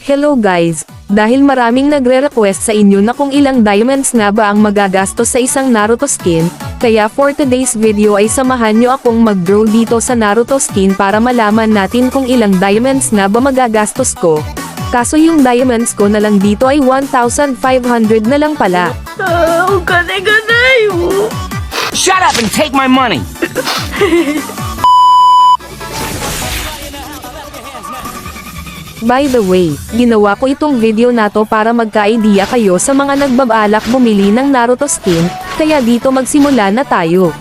Hello guys! Dahil maraming nagre-request sa inyo na kung ilang diamonds nga ba ang magagastos sa isang Naruto skin, kaya for today's video ay samahan nyo akong mag-draw dito sa Naruto skin para malaman natin kung ilang diamonds nga ba magagastos ko. Kaso yung diamonds ko na lang dito ay 1,500 na lang pala. Ganay! Shut up and take my money! By the way, ginawa ko itong video na to para magka-idea kayo sa mga nagbabalak bumili ng Naruto skin, kaya dito magsimula na tayo.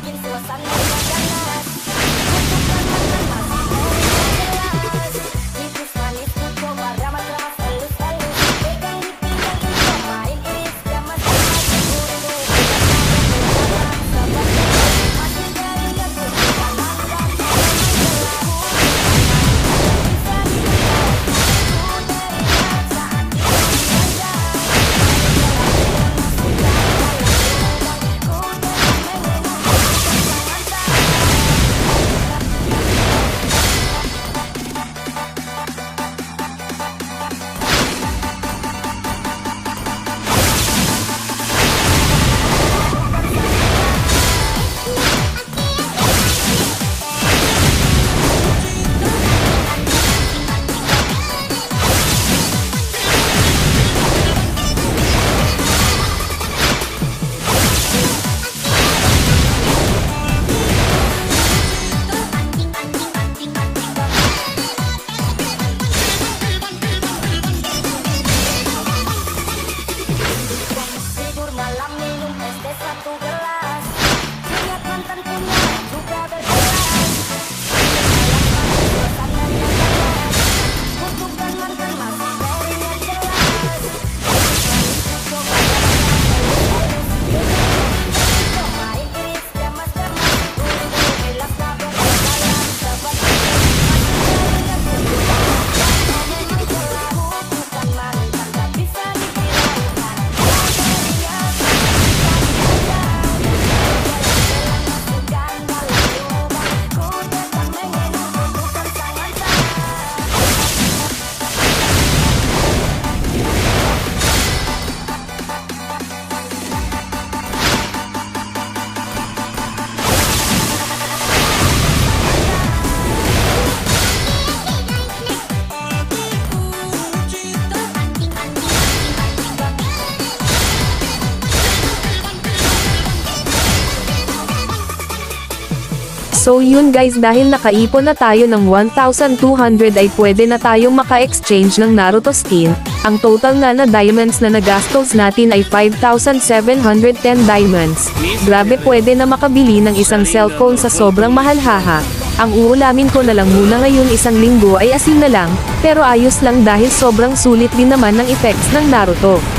So yun guys, dahil nakaipon na tayo ng 1,200 ay pwede na tayong maka-exchange ng Naruto skin. Ang total nga na diamonds na nagastos natin ay 5,710 diamonds. Grabe, pwede na makabili ng isang cellphone sa sobrang mahal haha. Ang uulamin ko na lang muna ngayon isang linggo ay asin na lang, pero ayos lang dahil sobrang sulit din naman ng effects ng Naruto.